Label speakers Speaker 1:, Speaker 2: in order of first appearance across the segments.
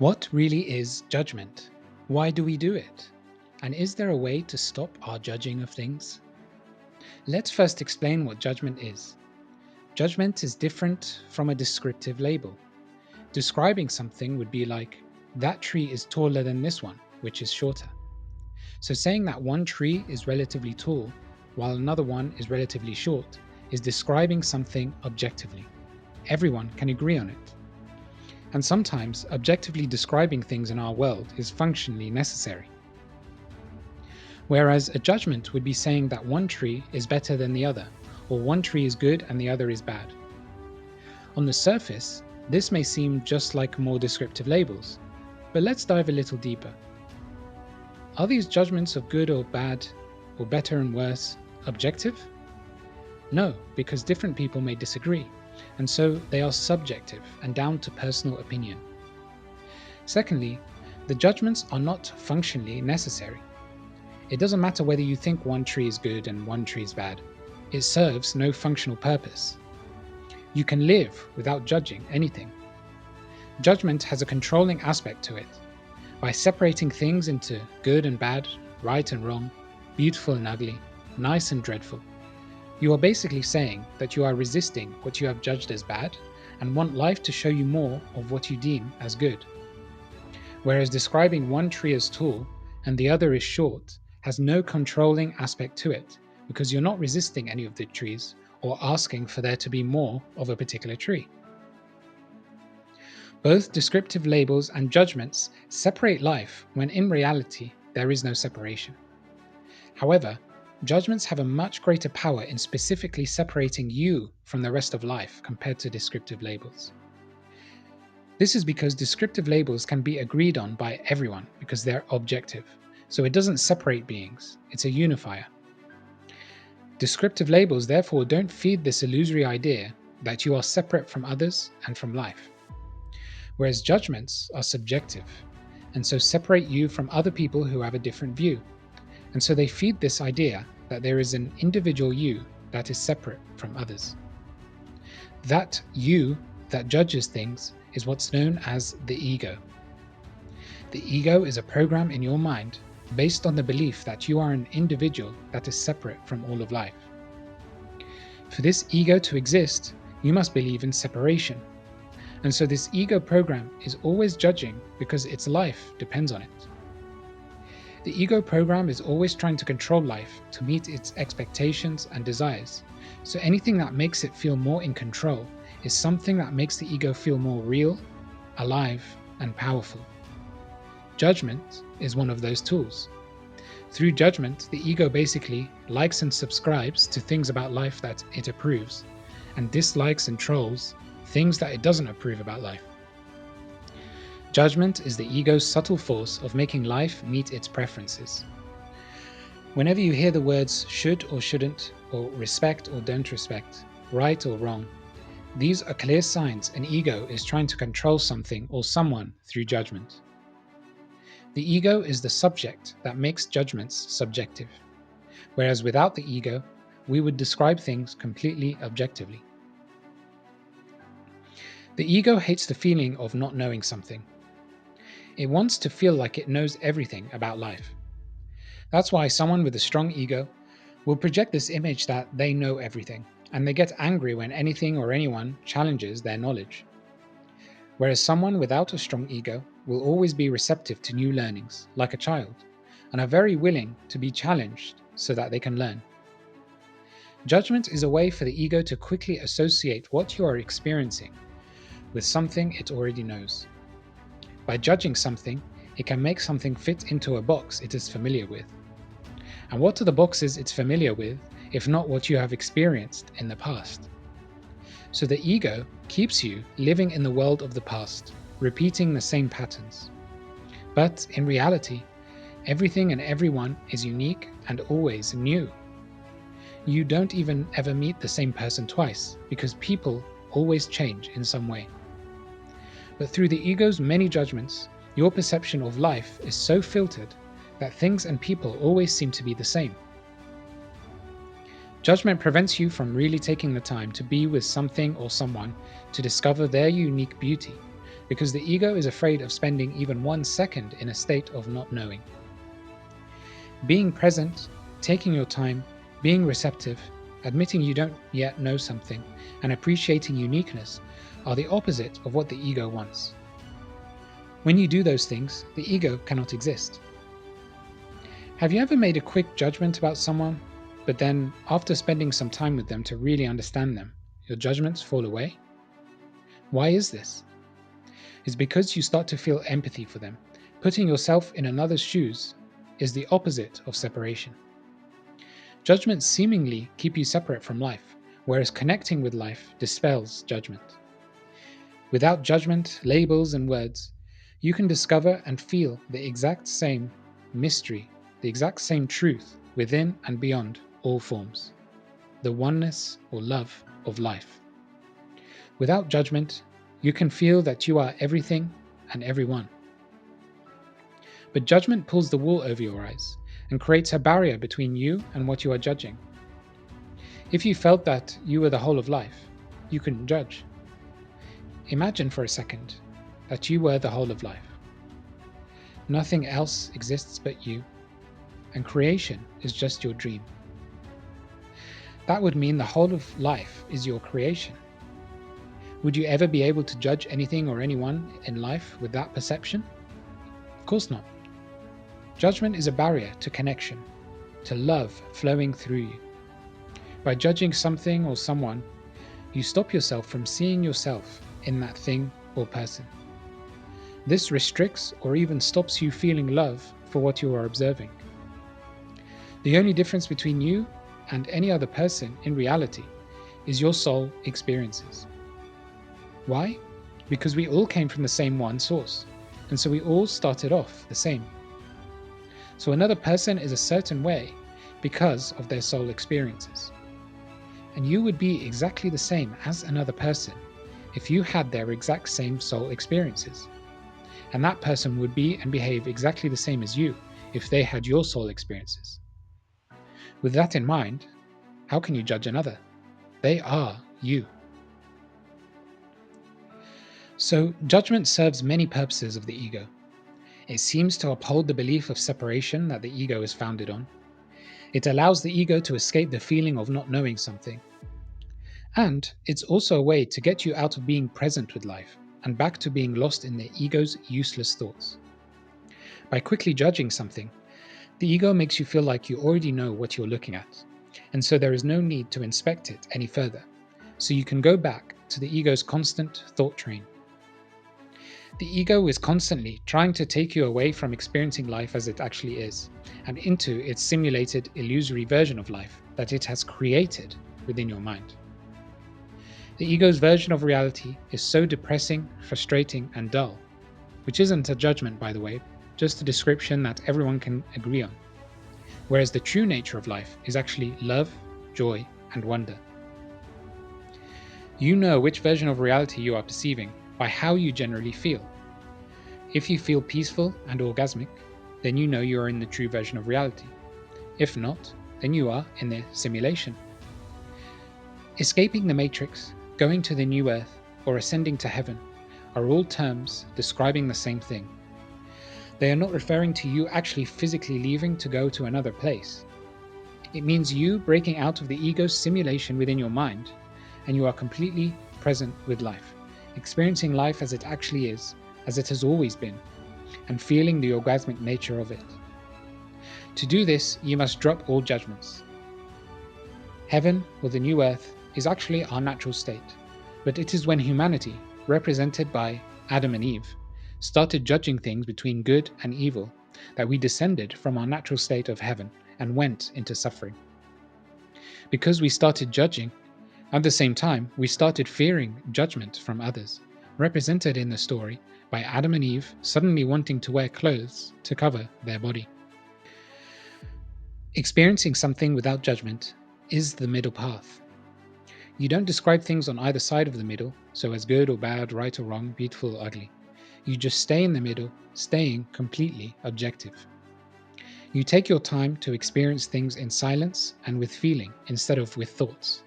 Speaker 1: What really is judgment? Why do we do it? And is there a way to stop our judging of things? Let's first explain what judgment is. Judgment is different from a descriptive label. Describing something would be like, that tree is taller than this one, which is shorter. So saying that one tree is relatively tall while another one is relatively short is describing something objectively. Everyone can agree on it. And sometimes objectively describing things in our world is functionally necessary. Whereas a judgment would be saying that one tree is better than the other, or one tree is good and the other is bad. On the surface, this may seem just like more descriptive labels, but let's dive a little deeper. Are these judgments of good or bad, or better and worse, objective? No, because different people may disagree, and so they are subjective and down to personal opinion. Secondly, the judgments are not functionally necessary. It doesn't matter whether you think one tree is good and one tree is bad. It serves no functional purpose. You can live without judging anything. Judgment has a controlling aspect to it. By separating things into good and bad, right and wrong, beautiful and ugly, nice and dreadful, you are basically saying that you are resisting what you have judged as bad and want life to show you more of what you deem as good. Whereas describing one tree as tall and the other as short has no controlling aspect to it, because you're not resisting any of the trees or asking for there to be more of a particular tree. Both descriptive labels and judgments separate life when in reality there is no separation. However, judgments have a much greater power in specifically separating you from the rest of life compared to descriptive labels. This is because descriptive labels can be agreed on by everyone because they're objective, so it doesn't separate beings, it's a unifier. Descriptive labels therefore don't feed this illusory idea that you are separate from others and from life. Whereas judgments are subjective, and so separate you from other people who have a different view. And so they feed this idea that there is an individual you that is separate from others. That you that judges things is what's known as the ego. The ego is a program in your mind based on the belief that you are an individual that is separate from all of life. For this ego to exist, you must believe in separation. And so this ego program is always judging because its life depends on it. The ego program is always trying to control life to meet its expectations and desires. So anything that makes it feel more in control is something that makes the ego feel more real, alive, and powerful. Judgment is one of those tools. Through judgment, the ego basically likes and subscribes to things about life that it approves, and dislikes and trolls things that it doesn't approve about life. Judgment is the ego's subtle force of making life meet its preferences. Whenever you hear the words should or shouldn't, or respect or don't respect, right or wrong, these are clear signs an ego is trying to control something or someone through judgment. The ego is the subject that makes judgments subjective, whereas without the ego, we would describe things completely objectively. The ego hates the feeling of not knowing something. It wants to feel like it knows everything about life. That's why someone with a strong ego will project this image that they know everything, and they get angry when anything or anyone challenges their knowledge. Whereas someone without a strong ego will always be receptive to new learnings, like a child, and are very willing to be challenged so that they can learn. Judgment is a way for the ego to quickly associate what you are experiencing with something it already knows. By judging something, it can make something fit into a box it is familiar with. And what are the boxes it's familiar with, if not what you have experienced in the past? So the ego keeps you living in the world of the past, repeating the same patterns. But in reality, everything and everyone is unique and always new. You don't even ever meet the same person twice, because people always change in some way. But through the ego's many judgments, your perception of life is so filtered that things and people always seem to be the same. Judgment prevents you from really taking the time to be with something or someone to discover their unique beauty, because the ego is afraid of spending even 1 second in a state of not knowing. Being present, taking your time, being receptive, admitting you don't yet know something, and appreciating uniqueness are the opposite of what the ego wants. When you do those things, the ego cannot exist. Have you ever made a quick judgment about someone, but then, after spending some time with them to really understand them, your judgments fall away? Why is this? It's because you start to feel empathy for them. Putting yourself in another's shoes is the opposite of separation. Judgments seemingly keep you separate from life, whereas connecting with life dispels judgment. Without judgment, labels, and words, you can discover and feel the exact same mystery, the exact same truth within and beyond all forms, the oneness or love of life. Without judgment, you can feel that you are everything and everyone. But judgment pulls the wool over your eyes and creates a barrier between you and what you are judging. If you felt that you were the whole of life, you couldn't judge. Imagine for a second that you were the whole of life. Nothing else exists but you, and creation is just your dream. That would mean the whole of life is your creation. Would you ever be able to judge anything or anyone in life with that perception? Of course not. Judgment is a barrier to connection, to love flowing through you. By judging something or someone, you stop yourself from seeing yourself in that thing or person. This restricts or even stops you feeling love for what you are observing. The only difference between you and any other person in reality is your soul experiences. Why? Because we all came from the same one source, and so we all started off the same. So another person is a certain way because of their soul experiences. And you would be exactly the same as another person if you had their exact same soul experiences. And that person would be and behave exactly the same as you if they had your soul experiences. With that in mind, how can you judge another? They are you. So, judgment serves many purposes of the ego. It seems to uphold the belief of separation that the ego is founded on. It allows the ego to escape the feeling of not knowing something. And it's also a way to get you out of being present with life and back to being lost in the ego's useless thoughts. By quickly judging something, the ego makes you feel like you already know what you're looking at, and so there is no need to inspect it any further, so you can go back to the ego's constant thought train. The ego is constantly trying to take you away from experiencing life as it actually is, and into its simulated, illusory version of life that it has created within your mind. The ego's version of reality is so depressing, frustrating, and dull, which isn't a judgment, by the way, just a description that everyone can agree on. Whereas the true nature of life is actually love, joy, and wonder. You know which version of reality you are perceiving by how you generally feel. If you feel peaceful and orgasmic, then you know you are in the true version of reality. If not, then you are in the simulation. Escaping the matrix, going to the new earth, or ascending to heaven are all terms describing the same thing. They are not referring to you actually physically leaving to go to another place. It means you breaking out of the ego's simulation within your mind, and you are completely present with life, experiencing life as it actually is, as it has always been, and feeling the orgasmic nature of it. To do this, you must drop all judgments. Heaven, or the new earth, is actually our natural state, but it is when humanity, represented by Adam and Eve, started judging things between good and evil that we descended from our natural state of heaven and went into suffering. Because we started judging, at the same time we started fearing judgment from others, represented in the story by Adam and Eve suddenly wanting to wear clothes to cover their body. Experiencing something without judgment is the middle path. You don't describe things on either side of the middle, so as good or bad, right or wrong, beautiful or ugly. You just stay in the middle, staying completely objective. You take your time to experience things in silence and with feeling instead of with thoughts.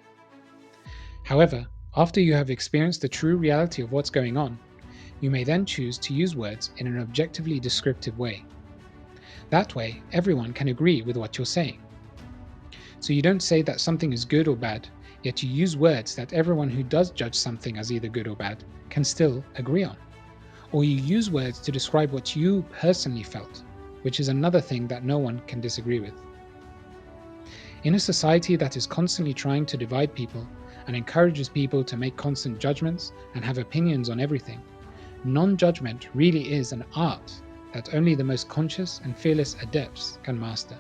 Speaker 1: However, after you have experienced the true reality of what's going on, You may then choose to use words in an objectively descriptive way. That way, everyone can agree with what you're saying. So you don't say that something is good or bad, yet you use words that everyone who does judge something as either good or bad can still agree on. Or you use words to describe what you personally felt, which is another thing that no one can disagree with. In a society that is constantly trying to divide people and encourages people to make constant judgments and have opinions on everything, non-judgment really is an art that only the most conscious and fearless adepts can master.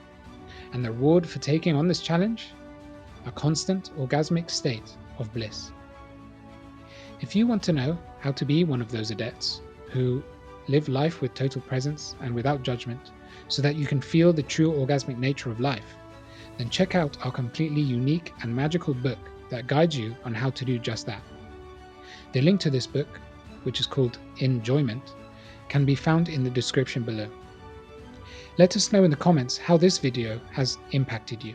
Speaker 1: And the reward for taking on this challenge? A constant orgasmic state of bliss. If you want to know how to be one of those adepts who live life with total presence and without judgment, so that you can feel the true orgasmic nature of life, then check out our completely unique and magical book that guides you on how to do just that. The link to this book, which is called Enjoyment, can be found in the description below. Let us know in the comments how this video has impacted you.